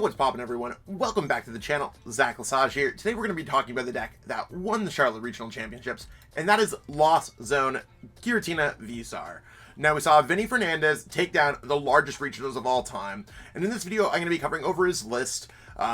Yo, what's poppin', everyone? Welcome back to the channel. AtlasTCG here. Today we're going to be talking about the deck that won the Charlotte Regional Championships, and that is Lost Zone Giratina VSTAR. Now, we saw Vinny Fernandez take down the largest regionals of all time, and in this video I'm going to be covering over his list,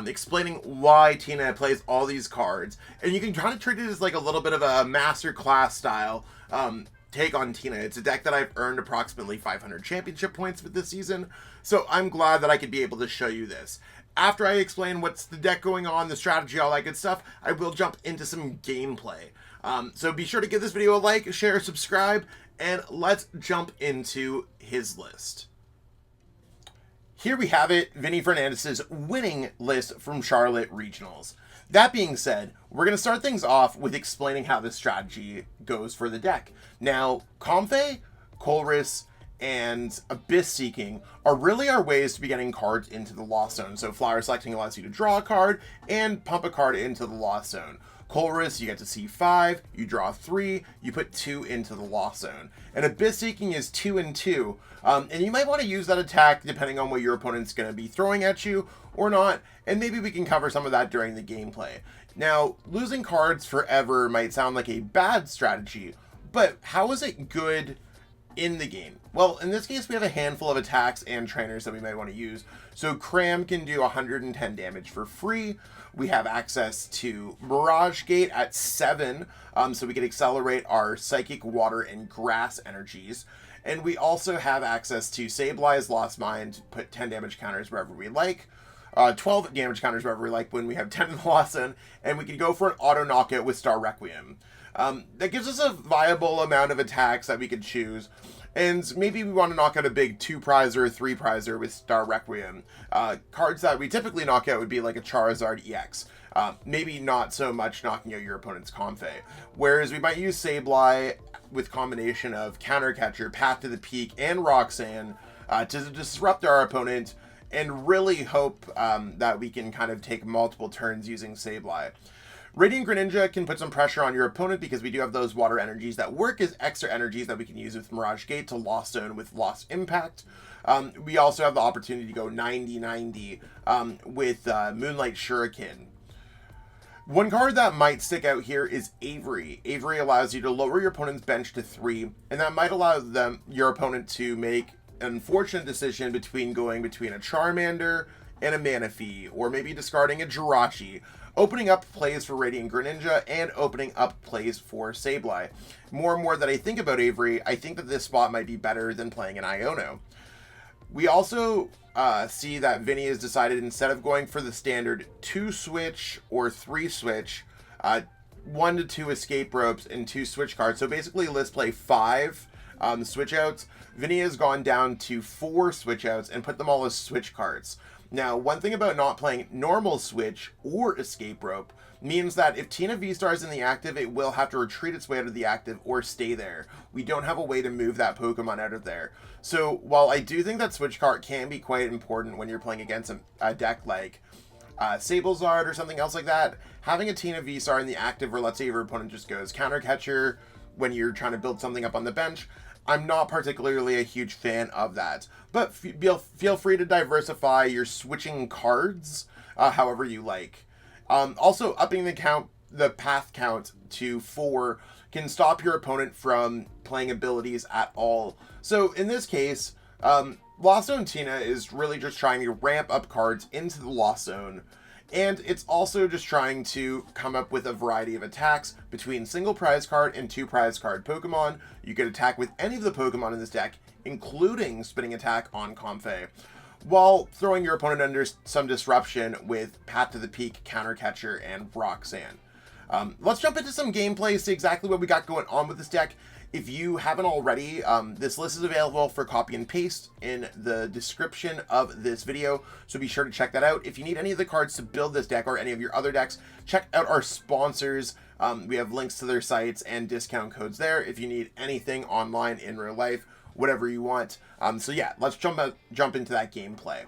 explaining why Tina plays all these cards, and you can kind of treat it as like a little bit of a master class style take on Tina. It's a deck that I've earned approximately 500 championship points with this season, so I'm glad that I could be able to show you this. After I explain what's the deck going on, the strategy, all that good stuff, I will jump into some gameplay. So be sure to give this video a like, share, subscribe, and let's jump into his list. Here we have it, Vinny Fernandez's winning list from Charlotte Regionals. That being said, we're going to start things off with explaining how this strategy goes for the deck. Now, Comfey, Colress, and Abyss Seeking are really our ways to be getting cards into the Lost Zone. So Flower Selecting allows you to draw a card and pump a card into the Lost Zone. Colress, you get to see 5, you draw 3, you put 2 into the Lost Zone. And Abyss Seeking is 2 and 2. And you might want to use that attack depending on what your opponent's going to be throwing at you or not, and maybe we can cover some of that during the gameplay. Now, losing cards forever might sound like a bad strategy, but how is it good in the game? Well, in this case, we have a handful of attacks and trainers that we might want to use. So Cram can do 110 damage for free. We have access to Mirage Gate at 7, so we can accelerate our Psychic, Water, and Grass energies. And we also have access to Sableye's Lost Mind, put 10 damage counters wherever we like. 12 damage counters wherever we like when we have 10 in the Lost Zone. And we can go for an auto knockout with Star Requiem. That gives us a viable amount of attacks that we could choose. And maybe we want to knock out a big 2-prizer or 3-prizer with Star Requiem. Cards that we typically knock out would be like a Charizard EX. Maybe not so much knocking out your opponent's Comfey. Whereas we might use Sableye with combination of Countercatcher, Path to the Peak, and Roxanne to disrupt our opponent and really hope that we can kind of take multiple turns using Sableye. Radiant Greninja can put some pressure on your opponent because we do have those water energies that work as extra energies that we can use with Mirage Gate to Lost Zone with Lost Impact. We also have the opportunity to go 90-90 with Moonlight Shuriken. One card that might stick out here is Avery. Avery allows you to lower your opponent's bench to 3, and that might allow your opponent to make an unfortunate decision between going between a Charmander and a Manaphy, or maybe discarding a Jirachi, opening up plays for Radiant Greninja and opening up plays for Sableye. More and more that I think about Avery, I think that this spot might be better than playing an Iono. We also see that Vinny has decided, instead of going for the standard 2-switch or 3-switch, 1 to 2 escape ropes and 2 switch cards. So basically, let's play 5 switch outs. Vinny has gone down to 4 switch outs and put them all as switch cards. Now, one thing about not playing normal switch or escape rope means that if Tina VSTAR is in the active, it will have to retreat its way out of the active or stay there. We don't have a way to move that Pokemon out of there. So while I do think that Switch Cart can be quite important when you're playing against a deck like Sablezard or something else like that, having a Tina VSTAR in the active, or let's say your opponent just goes Countercatcher when you're trying to build something up on the bench, I'm not particularly a huge fan of that. But feel free to diversify your switching cards however you like. Also, upping the path count to 4 can stop your opponent from playing abilities at all. So in this case, Lost Zone Tina is really just trying to ramp up cards into the Lost Zone. And it's also just trying to come up with a variety of attacks between single prize card and 2 prize card Pokemon. You can attack with any of the Pokemon in this deck, including Spinning Attack on Comfey, while throwing your opponent under some disruption with Path to the Peak, Countercatcher, and Roxanne. Let's jump into some gameplay, see exactly what we got going on with this deck. If you haven't already, this list is available for copy and paste in the description of this video, so be sure to check that out. If you need any of the cards to build this deck or any of your other decks, check out our sponsors. We have links to their sites and discount codes there if you need anything online in real life, whatever you want. So yeah, let's jump into that gameplay.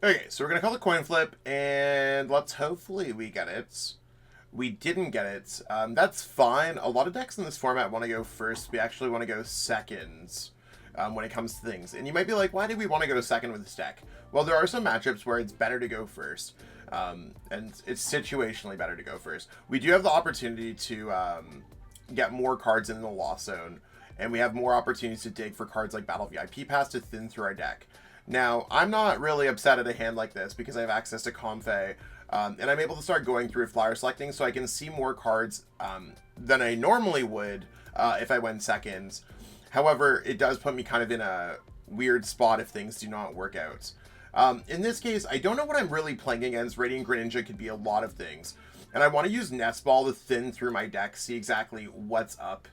Okay, so we're going to call the coin flip, and let's hopefully we get it. We didn't get it. That's fine. A lot of decks in this format want to go first. We actually want to go seconds. when it comes to things. And you might be like, why do we want to go second with this deck? Well, there are some matchups where it's better to go first. And it's situationally better to go first. We do have the opportunity to get more cards in the loss zone. And we have more opportunities to dig for cards like Battle VIP Pass to thin through our deck. Now, I'm not really upset at a hand like this because I have access to Comfey. And I'm able to start going through flower selecting so I can see more cards than I normally would if I went seconds. However, it does put me kind of in a weird spot if things do not work out. In this case, I don't know what I'm really playing against. Radiant Greninja could be a lot of things. And I want to use Nest Ball to thin through my deck, see exactly what's up.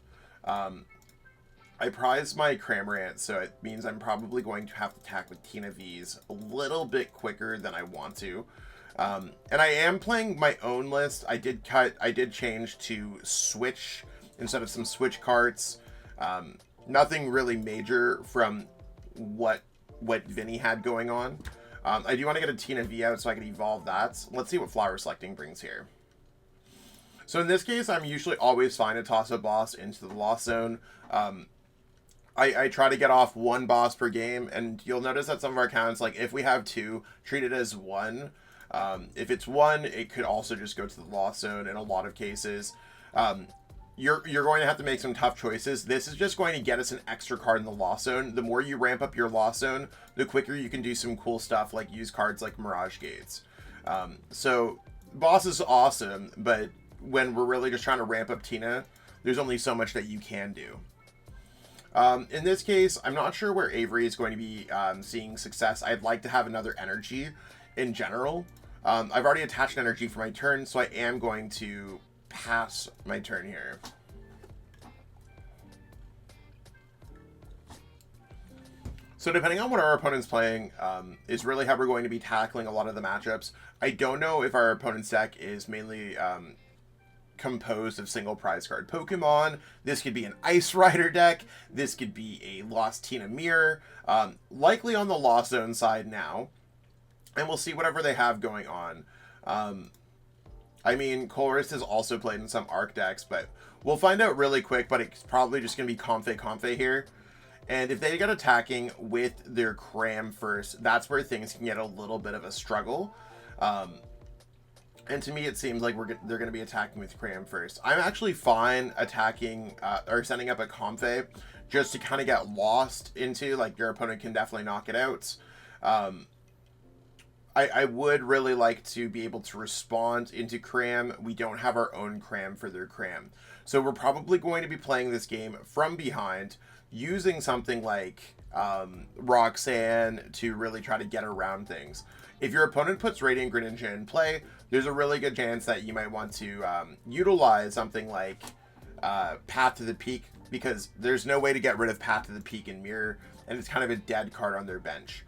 I prize my Cramorant, so it means I'm probably going to have to attack with Tina V's a little bit quicker than I want to. And I am playing my own list. I did change to Switch instead of some Switch carts. Nothing really major from what Vinny had going on. I do want to get a Tina V out so I can evolve that. Let's see what flower selecting brings here. So in this case, I'm usually always fine to toss a boss into the loss zone. I try to get off one boss per game, and you'll notice that some of our accounts, like if we have two, treat it as one. If it's one, it could also just go to the loss zone in a lot of cases. You're going to have to make some tough choices. This is just going to get us an extra card in the loss zone. The more you ramp up your loss zone, the quicker you can do some cool stuff like use cards like Mirage Gates. So boss is awesome, but when we're really just trying to ramp up Tina, there's only so much that you can do. In this case, I'm not sure where Avery is going to be seeing success. I'd like to have another energy in general. I've already attached an energy for my turn, so I am going to pass my turn here. So depending on what our opponent's playing is really how we're going to be tackling a lot of the matchups. I don't know if our opponent's deck is mainly composed of single prize card Pokemon. This could be an Ice Rider deck. This could be a Lost Tina Mirror. Likely on the Lost Zone side now. And we'll see whatever they have going on. I mean, Colress has also played in some Arc decks, but we'll find out really quick, but it's probably just going to be Comfey here. And if they get attacking with their Cram first, that's where things can get a little bit of a struggle. And to me, it seems like they're going to be attacking with Cram first. I'm actually fine attacking or setting up a Comfey just to kind of get lost into, like, your opponent can definitely knock it out. I would really like to be able to respond into Cram. We don't have our own Cram for their Cram. So we're probably going to be playing this game from behind, using something like Roxanne to really try to get around things. If your opponent puts Radiant Greninja in play, there's a really good chance that you might want to utilize something like Path to the Peak, because there's no way to get rid of Path to the Peak in Mirror, and it's kind of a dead card on their bench.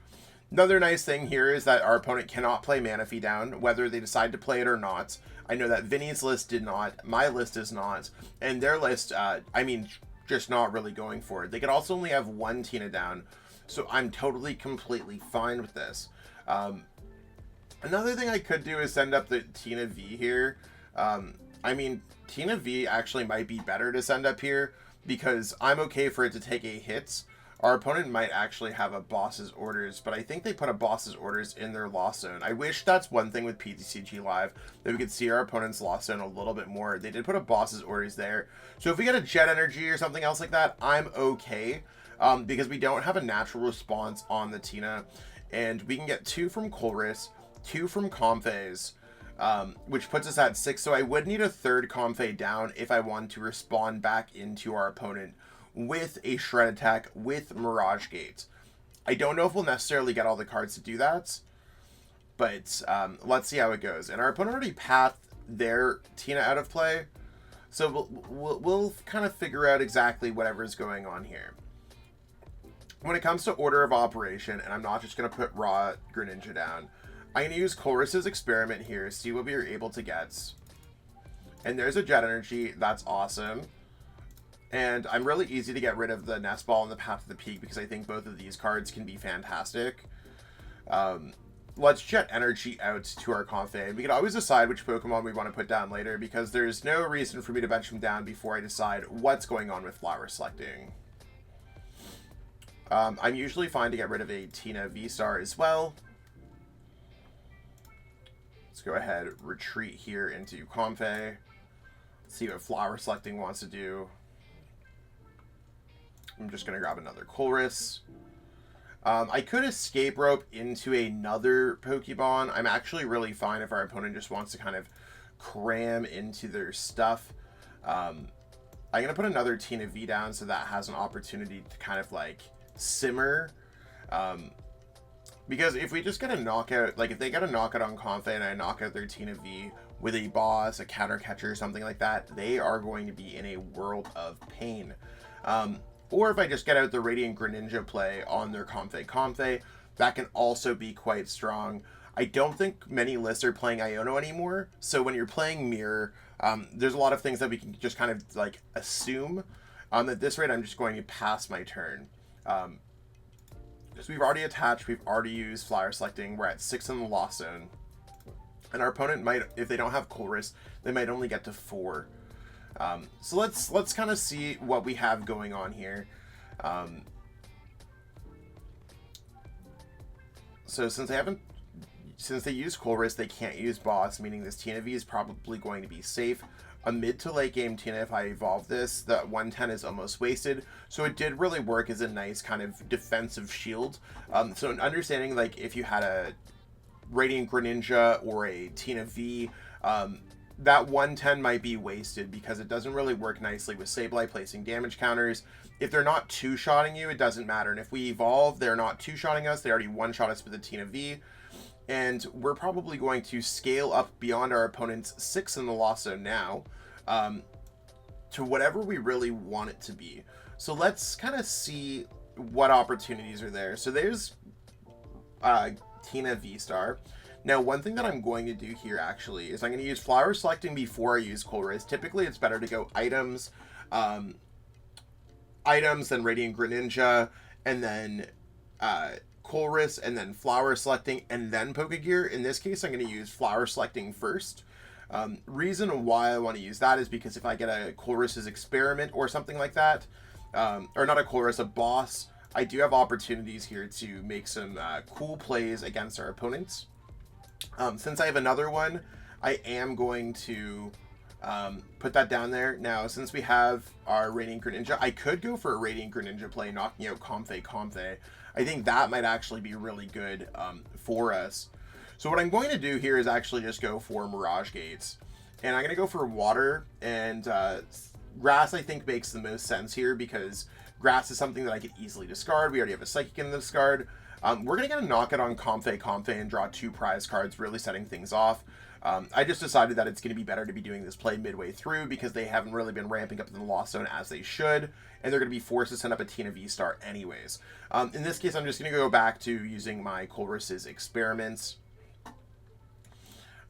Another nice thing here is that our opponent cannot play Manaphy down, whether they decide to play it or not. I know that Vinny's list did not, my list is not, and their list, I mean, just not really going for it. They could also only have one Tina down, so I'm totally, completely fine with this. Another thing I could do is send up the Tina V here. I mean, Tina V actually might be better to send up here, because I'm okay for it to take a hit. Our opponent might actually have a boss's orders, but I think they put a boss's orders in their loss zone. I wish that's one thing with PTCG Live, that we could see our opponent's loss zone a little bit more. They did put a boss's orders there. So if we get a Jet Energy or something else like that, I'm okay, because we don't have a natural response on the Tina, and we can get 2 from Colress, 2 from Comfey's, which puts us at 6. So I would need a third Comfey down if I want to respond back into our opponent with a Shred Attack with Mirage Gate. I don't know if we'll necessarily get all the cards to do that, but let's see how it goes. And our opponent already pathed their Tina out of play, so we'll kind of figure out exactly whatever's going on here. When it comes to order of operation, and I'm not just going to put raw Greninja down, I'm going to use Colress's Experiment here, see what we are able to get. And there's a Jet Energy, that's awesome. And I'm really easy to get rid of the Nest Ball and the Path to the Peak, because I think both of these cards can be fantastic. Let's Jet Energy out to our Comfey. We can always decide which Pokemon we want to put down later, because there's no reason for me to bench them down before I decide what's going on with flower selecting. I'm usually fine to get rid of a Tina VSTAR as well. Let's go ahead, retreat here into Comfey. See what Flower Selecting wants to do. I'm just going to grab another Colress. I could escape rope into another Pokemon. I'm actually really fine if our opponent just wants to kind of cram into their stuff. I'm going to put another Tina V down so that has an opportunity to kind of like simmer. Because if we just get a knockout, like if they get a knockout on Comfey and I knock out their Tina V with a boss, a counter catcher, something like that, they are going to be in a world of pain. Or if I just get out the Radiant Greninja play on their Comfey, that can also be quite strong. I don't think many lists are playing Iono anymore, so when you're playing Mirror, there's a lot of things that we can just kind of like assume. At this rate, I'm just going to pass my turn. Because we've already attached, we've already used Flower Selecting, we're at 6 in the Lost Zone. And our opponent might, if they don't have Colress, they might only get to 4. So let's kind of see what we have going on here. So since they use Colress, they can't use Boss, meaning this Tina V is probably going to be safe. A mid to late game Tina, if I evolve this, that 110 is almost wasted. So it did really work as a nice kind of defensive shield. So understanding like if you had a Radiant Greninja or a Tina V, that 110 might be wasted because it doesn't really work nicely with Sableye placing damage counters. If they're not two-shotting you, it doesn't matter. And if we evolve, they're not two-shotting us. They already one-shot us with a Tina V. And we're probably going to scale up beyond our opponent's 6 in the Lost Zone now to whatever we really want it to be. So let's kind of see what opportunities are there. So there's Tina VSTAR. Now, one thing that I'm going to do here, actually, is I'm going to use Flower Selecting before I use Colress. Typically, it's better to go items, then Radiant Greninja, and then Colress, and then Flower Selecting, and then Pokégear. In this case, I'm going to use Flower Selecting first. Reason why I want to use that is because if I get a Colress's Experiment or something like that, or not a Colress, a boss, I do have opportunities here to make some cool plays against our opponents. Since I have another one, I am going to put that down there. Now, since we have our Radiant Greninja, I could go for a Radiant Greninja play, knocking out Comfey. I think that might actually be really good for us. So what I'm going to do here is actually just go for Mirage Gates. And I'm going to go for Water, and Grass I think makes the most sense here because Grass is something that I could easily discard. We already have a Psychic in the discard. We're going to get a knockout on Comfey and draw 2 prize cards, really setting things off. I just decided that it's going to be better to be doing this play midway through because they haven't really been ramping up in the Lost Zone as they should, and they're going to be forced to send up a Tina VSTAR anyways. In this case, I'm just going to go back to using my Colress's Experiments.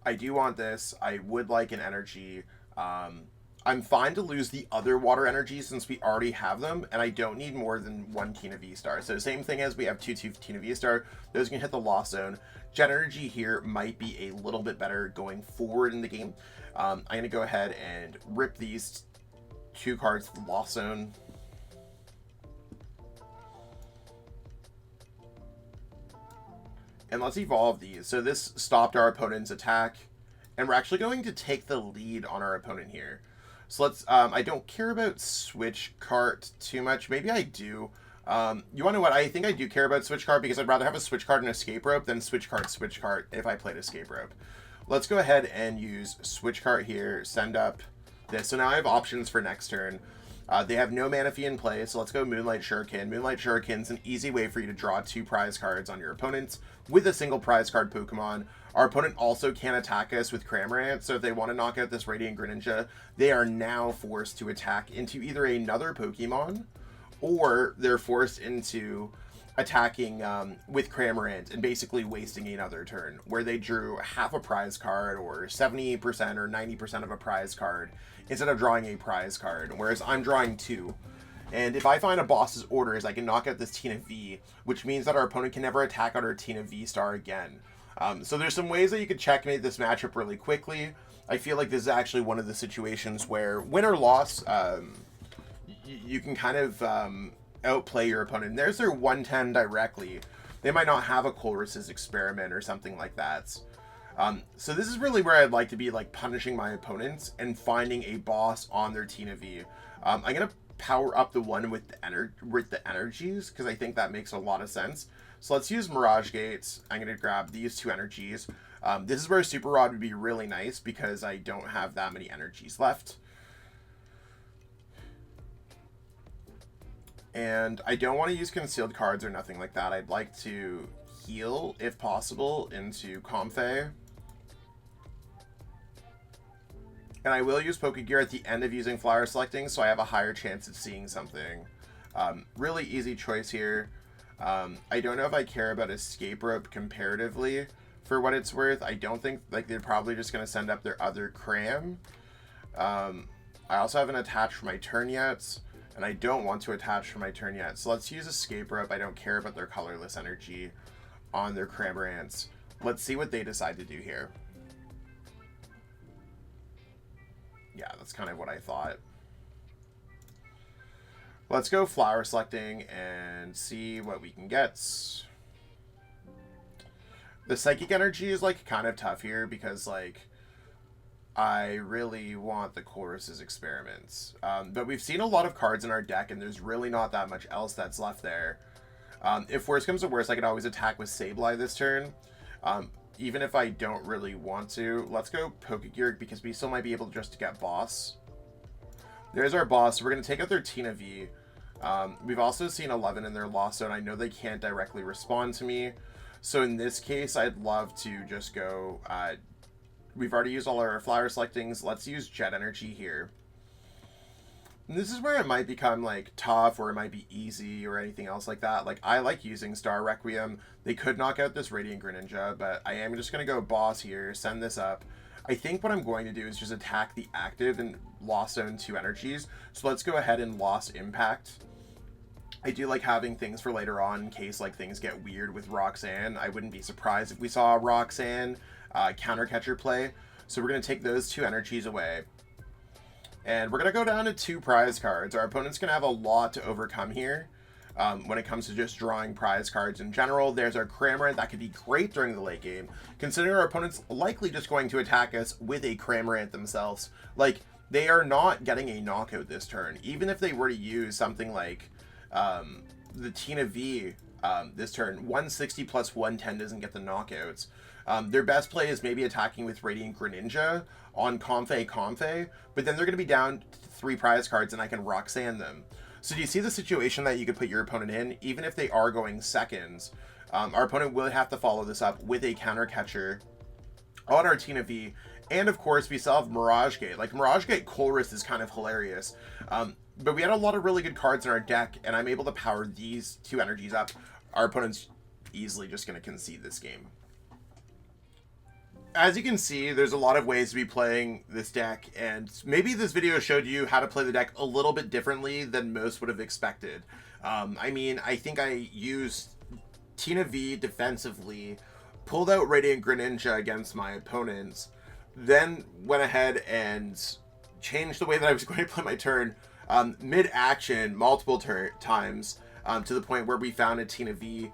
I do want this. I would like an energy. I'm fine to lose the other water energies since we already have them, and I don't need more than 1 Tina VSTAR. So same thing as we have 2 Tina VSTAR. Those can hit the Lost Zone. Jet Energy here might be a little bit better going forward in the game. I'm going to go ahead and rip these 2 cards to the Lost Zone. And let's evolve these. So this stopped our opponent's attack, and we're actually going to take the lead on our opponent here. So let's, I don't care about Switch Cart too much. Maybe I do. You want to know what? I think I do care about Switch Cart because I'd rather have a Switch Cart and Escape Rope than Switch Cart if I played Escape Rope. Let's go ahead and use Switch Cart here, send up this. So now I have options for next turn. They have no Manaphy in play, so let's go Moonlight Shuriken. Moonlight Shuriken's an easy way for you to draw 2 prize cards on your opponents with a single prize card Pokemon. Our opponent also can attack us with Cramorant, so if they want to knock out this Radiant Greninja, they are now forced to attack into either another Pokemon, or they're forced into attacking with Cramorant and basically wasting another turn, where they drew half a prize card or 70% or 90% of a prize card instead of drawing a prize card, whereas I'm drawing 2. And if I find a boss's orders, I can knock out this Tina V, which means that our opponent can never attack out our Tina VSTAR again. So there's some ways that you could checkmate this matchup really quickly. I feel like this is actually one of the situations where win or loss, you can kind of outplay your opponent. And there's their 110 directly. They might not have a Colress's Experiment or something like that. So this is really where I'd like to be, like, punishing my opponents and finding a boss on their Tina V. I'm going to power up the one with the energies, because I think that makes a lot of sense. So let's use Mirage Gates. I'm going to grab these 2 energies. This is where Super Rod would be really nice, because I don't have that many energies left. And I don't want to use concealed cards or nothing like that. I'd like to heal, if possible, into Comfey. And I will use Pokégear at the end of using flower selecting, so I have a higher chance of seeing something. Really easy choice here. I don't know if I care about Escape Rope comparatively for what it's worth. I don't think, like, they're probably just going to send up their other Cram. I also haven't attached for my turn yet, and I don't want to attach for my turn yet. So let's use Escape Rope. I don't care about their colorless energy on their Cramorants. Let's see what they decide to do here. Yeah, that's kind of what I thought. Let's go flower selecting and see what we can get. The Psychic energy is, like, kind of tough here because, like, I really want the Colress's Experiments. But we've seen a lot of cards in our deck, and there's really not that much else that's left there. If worse comes to worse, I can always attack with Sableye this turn. Even if I don't really want to. Let's go Pokégear, because we still might be able just to get boss. There's our boss. We're going to take out their Tina V. We've also seen 11 in their Lost Zone. I know they can't directly respond to me. So in this case, I'd love to just go... we've already used all our flower selectings. Let's use Jet Energy here. And this is where it might become, like, tough, or it might be easy, or anything else like that. Like, I like using Star Requiem. They could knock out this Radiant Greninja, but I am just going to go boss here, send this up. I think what I'm going to do is just attack the active and Lost Zone 2 energies. So let's go ahead and Lost Impact. I do like having things for later on in case, like, things get weird with Roxanne. I wouldn't be surprised if we saw a Roxanne counter catcher play. So we're going to take those 2 energies away. And we're going to go down to 2 prize cards. Our opponent's going to have a lot to overcome here when it comes to just drawing prize cards in general. There's our Cramorant. That could be great during the late game, considering our opponent's likely just going to attack us with a Cramorant themselves. Like, they are not getting a knockout this turn. Even if they were to use something like the Tina V this turn, 160 plus 110 doesn't get the knockouts. Their best play is maybe attacking with Radiant Greninja on Comfey, but then they're going to be down to 3 prize cards and I can Roxanne them. So do you see the situation that you could put your opponent in? Even if they are going seconds, our opponent will have to follow this up with a counter catcher on our Tina V. And of course, we still have Mirage Gate. Like, Mirage Gate Colress is kind of hilarious. But we had a lot of really good cards in our deck, and I'm able to power these 2 energies up. Our opponent's easily just going to concede this game. As you can see, there's a lot of ways to be playing this deck, and maybe this video showed you how to play the deck a little bit differently than most would have expected. I mean, I think I used Tina V defensively, pulled out Radiant Greninja against my opponents, then went ahead and changed the way that I was going to play my turn mid-action multiple times to the point where we found a Tina V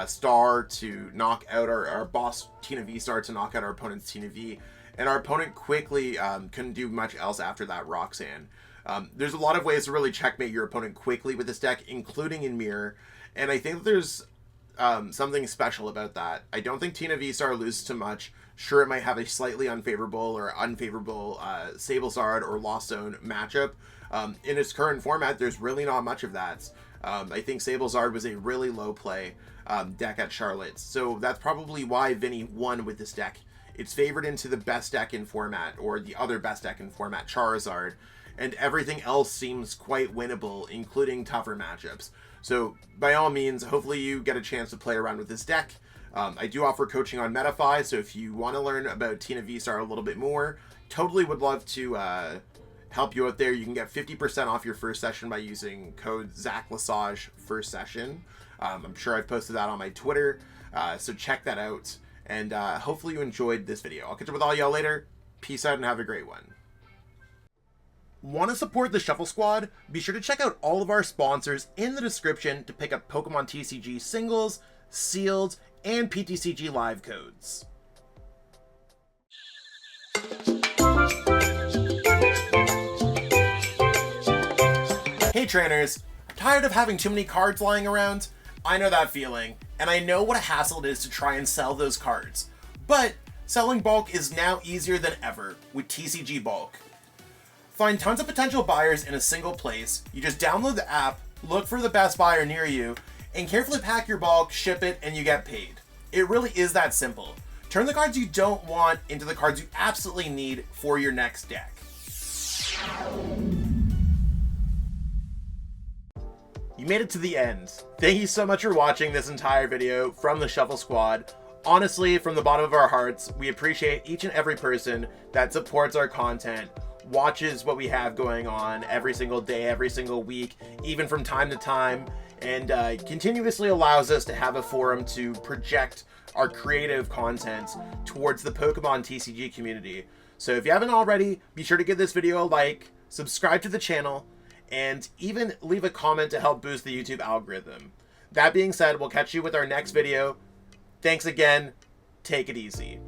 star to knock out our boss Tina V star to knock out our opponent's Tina V, and our opponent quickly couldn't do much else after that Roxanne. There's a lot of ways to really checkmate your opponent quickly with this deck, including in Mirror, and I think that there's something special about that. I don't think Tina VSTAR loses to much. Sure, it might have a slightly unfavorable or unfavorable Sablezard or Lost Zone matchup. In its current format, there's really not much of that. I think Sablezard was a really low play deck at Charlotte, so that's probably why Vinny won with this deck. It's favored into the best deck in format, or the other best deck in format, Charizard, and everything else seems quite winnable, including tougher matchups. So by all means, hopefully you get a chance to play around with this deck. I do offer coaching on MetaFi, so if you want to learn about Tina VSTAR a little bit more, totally would love to help you out there. You can get 50% off your first session by using code ZachLasage first session. I'm sure I've posted that on my Twitter, so check that out. And hopefully you enjoyed this video. I'll catch up with all y'all later. Peace out and have a great one. Want to support the Shuffle Squad? Be sure to check out all of our sponsors in the description to pick up Pokemon TCG singles, sealed, and PTCG live codes. Hey trainers, tired of having too many cards lying around? I know that feeling, and I know what a hassle it is to try and sell those cards. But selling bulk is now easier than ever with TCG Bulk. Find tons of potential buyers in a single place. You just download the app, look for the best buyer near you, and carefully pack your bulk, ship it, and you get paid. It really is that simple. Turn the cards you don't want into the cards you absolutely need for your next deck. You made it to the end. Thank you so much for watching this entire video from the Shuffle Squad. Honestly, from the bottom of our hearts, we appreciate each and every person that supports our content, watches what we have going on every single day, every single week, even from time to time, and continuously allows us to have a forum to project our creative content towards the Pokemon TCG community. So if you haven't already, be sure to give this video a like, subscribe to the channel, and even leave a comment to help boost the YouTube algorithm. That being said, we'll catch you with our next video. Thanks again. Take it easy.